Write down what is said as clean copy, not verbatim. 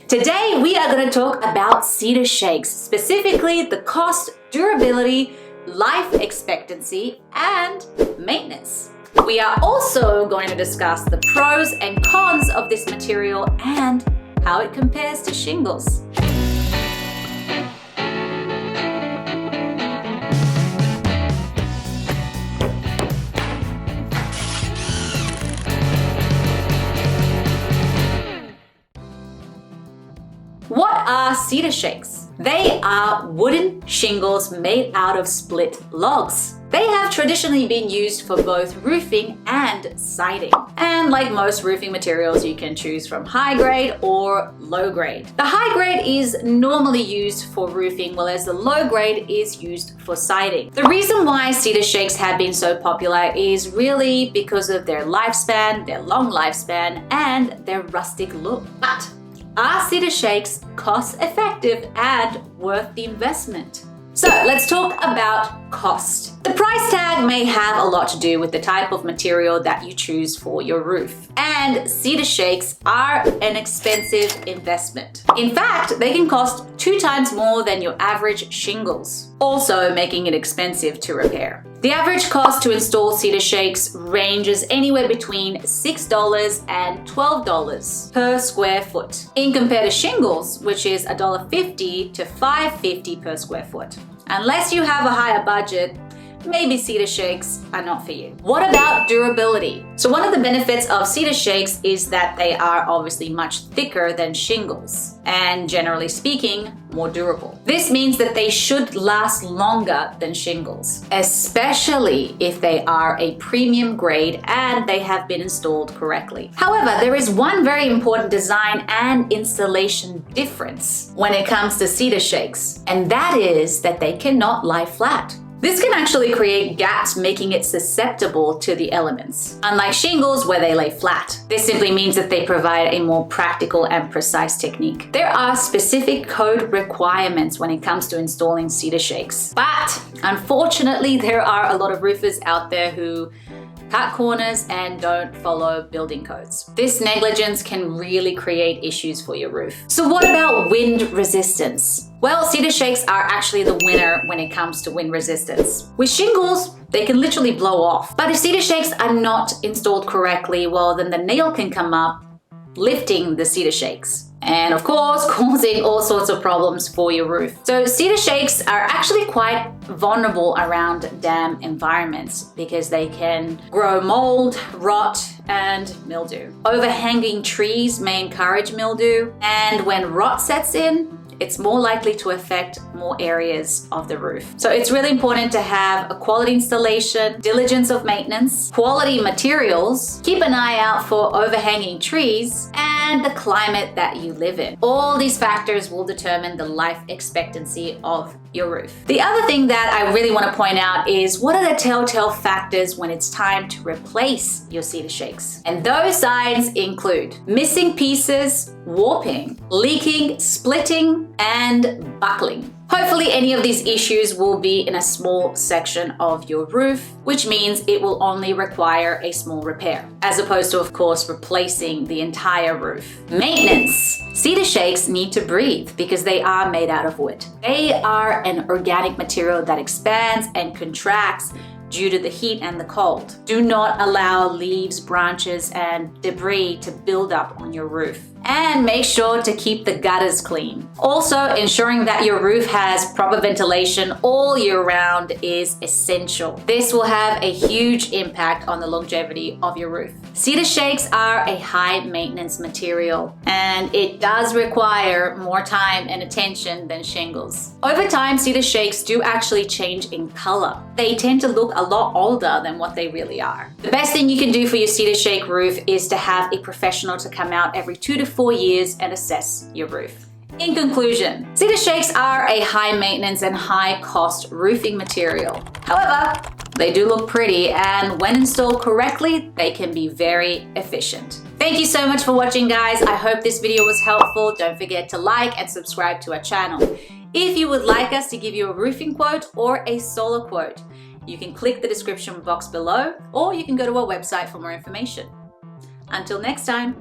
Today we are going to talk about Cedar Shakes, specifically the cost, durability, life expectancy, and maintenance. We are also going to discuss the pros and cons of this material and how it compares to shingles. What are Cedar Shakes? They are wooden shingles made out of split logs. They have traditionally been used for both roofing and siding. And like most roofing materials, you can choose from high grade or low grade. The high grade is normally used for roofing, whereas the low grade is used for siding. The reason why Cedar Shakes have been so popular is really because of their lifespan, their long lifespan, and their rustic look. But are Cedar Shakes cost effective and worth the investment? So let's talk about cost. The price tag may have a lot to do with the type of material that you choose for your roof. And Cedar Shakes are an expensive investment. In fact, they can cost 2 times more than your average shingles, also making it expensive to repair. The average cost to install Cedar Shakes ranges anywhere between $6 and $12 per square foot, in compared to shingles, which is $1.50 to $5.50 per square foot. Unless you have a higher budget, maybe Cedar Shakes are not for you. What about durability? So one of the benefits of Cedar Shakes is that they are obviously much thicker than shingles and, generally speaking, more durable. This means that they should last longer than shingles, especially if they are a premium grade and they have been installed correctly. However, there is one very important design and installation difference when it comes to Cedar Shakes, and that is that they cannot lie flat. This can actually create gaps, making it susceptible to the elements, unlike shingles where they lay flat. This simply means that they provide a more practical and precise technique. There are specific code requirements when it comes to installing Cedar Shakes, but unfortunately there are a lot of roofers out there who cut corners and don't follow building codes. This negligence can really create issues for your roof. So what about wind resistance? Well, Cedar Shakes are actually the winner when it comes to wind resistance. With shingles, they can literally blow off. But if Cedar Shakes are not installed correctly, well, then the nail can come up, lifting the Cedar Shakes, and of course causing all sorts of problems for your roof. So Cedar Shakes are actually quite vulnerable around damp environments because they can grow mold, rot, and mildew. Overhanging trees may encourage mildew, and when rot sets in, it's more likely to affect more areas of the roof. So it's really important to have a quality installation, diligence of maintenance, quality materials, keep an eye out for overhanging trees, and the climate that you live in. All these factors will determine the life expectancy of your roof. The other thing that I really want to point out is what are the telltale factors when it's time to replace your Cedar Shakes? And those signs include missing pieces, warping, leaking, splitting, and buckling. Hopefully any of these issues will be in a small section of your roof, which means it will only require a small repair, as opposed to, of course, replacing the entire roof. Maintenance. Cedar Shakes need to breathe because they are made out of wood. They are an organic material that expands and contracts due to the heat and the cold. Do not allow leaves, branches, and debris to build up on your roof. And make sure to keep the gutters clean. Also, ensuring that your roof has proper ventilation all year round is essential. This will have a huge impact on the longevity of your roof. Cedar Shakes are a high maintenance material, and it does require more time and attention than shingles. Over time, Cedar Shakes do actually change in color. They tend to look a lot older than what they really are. The best thing you can do for your Cedar Shake roof is to have a professional to come out every 2 to 4 years and assess your roof. In conclusion, Cedar Shakes are a high maintenance and high cost roofing material. However, they do look pretty, and when installed correctly, they can be very efficient. Thank you so much for watching, guys. I hope this video was helpful. Don't forget to like and subscribe to our channel. If you would like us to give you a roofing quote or a solar quote, you can click the description box below, or you can go to our website for more information. Until next time.